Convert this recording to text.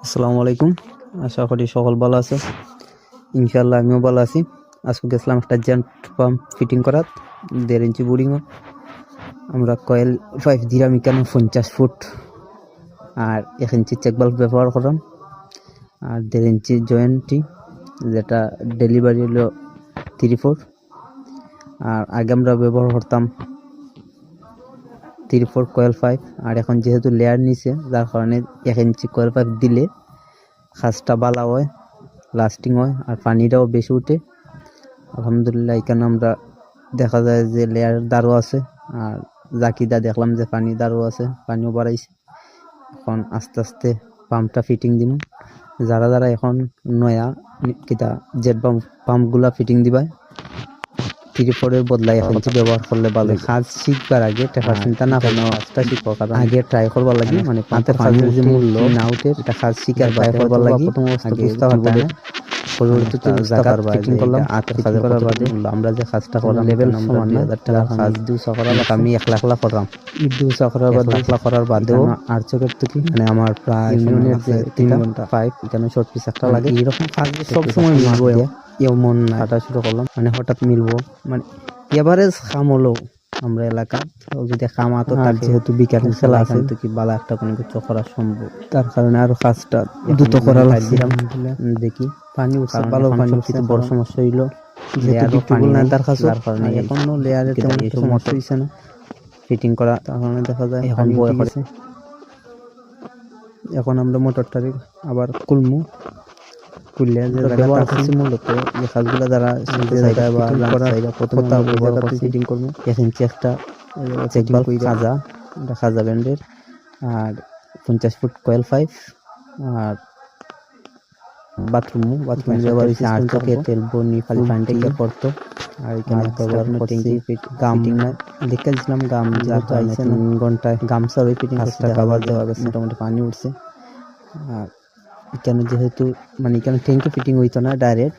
আসসালামু আলাইকুম। আশা করি সকল ভালো আছে। ইনশাআল্লাহ আমিও ভালো আছি। আজকে গেছিলাম একটা জেন্ট পাম্প ফিটিং করাত 1.5 ইঞ্চি বোরিংও। আমরা কয়েল 5 দিলাম এখানে 50 ফুট আর 1 ইঞ্চি চেক বাল্ব ব্যবহার করলাম আর 1.5 ইঞ্চি জয়েন্টটি যেটা ডেলিভারি হলো 3/4 আর আগে আমরা ব্যবহার করতাম 3/4 কয়েল 5 আর এখন যেহেতু লেয়ার নিচে যার কারণে 1 ইঞ্চি কয়েল 5 দিলে কাজটা ভালো হয়, লাস্টিং হয় আর পানিটাও বেশি উঠে। আলহামদুলিল্লাহ এখানে আমরা দেখা যায় যে লেয়ার দাঁড়ো আছে আর জাকিদা দেখলাম যে পানি দাঁড়ো আছে, পানিও বাড়াইছে। এখন আস্তে আস্তে পাম্পটা ফিটিং দিব। যারা যারা এখন নয়া কিতা জেট পাম্পগুলা ফিটিং দিবাই 3/4 বদলাই 1 ইঞ্চি ব্যবহার করলে ভালো। কাজ শিখবার আগে টাকা চিন্তা না করে কাজটা শিখবো, কারণ আগে ট্রাই করবার লাগে, মানে পাম্পের কাজের যে মূল্য না উঠে এটা কাজ শিখার ট্রাই করবার লাগে। প্রথম অবস্থা বুঝতে পারবে না, পরবর্তীতে জায়গা ফিটিং করলাম। হাতের কাজ করার বাদে আমরা যে কাজটা করলাম লেভেল সমান না, 2000 টাকা কাজ 200 করা লাগে। আমি 1 লাখ করলাম 200 করার বাদে 1 লাখ করার বাদেও 8 চকের থেকে মানে আমার প্রায় ইউনিয়নের যে 3 ঘন্টা 5 এখানে শর্ট পিস একটা লাগে। এরকম কাজ সব সময় মিলবো এমন না, হাঁটা শুরু করলাম মানে হঠাৎ মিলবো, মানে এভারেজ খাম হলো আমরা এলাকা যদি খামাতো তার যেহেতু বিকালের খেলা আছে তো কি বালা একটা কোনো কিছু করা সম্ভব, তার কারণে আরো কাজটা দ্রুত করা লাগছিলাম। দেখি পানি উঠছে ভালো, পানি উঠছে। বড় সমস্যা হইলো যেহেতু পানি নাই তার কাছে, কারণে এখনো লেয়ারে তেমন সমস্যা হইছে না ফিটিং করা, তার কারণে দেখা যায় এখন বয় করেছে। এখন আমরা মোটরটারে আবার খুলমু, খুললে যে ব্যবহার করছি মূলত যে কাজগুলো যারা শিখতে চাইরা বা জানতে প্রথম ব্যবহার ফিটিং করবো 1 ইঞ্চি একটা চেক বাল্ব খাজা, এটা খাজা ব্যান্ডের, আর 50 ফুট কয়েল 5 আর বাথরুম ব্যবহার হয়েছে 8 চকে তেল বনি খালি পানিটা করতো। আর এখানে ব্যবহার করছি গাম দেখেছিলাম, গাম যেহেতু আইসে 3 ঘন্টায় গামছার ওই ফিটিং কাজটা কাভার দেওয়া গেছে, মোটামুটি পানি উঠছে। আর এখানে যেহেতু মানে এখানে ট্যাঙ্কি ফিটিং হইতো না ডাইরেক্ট,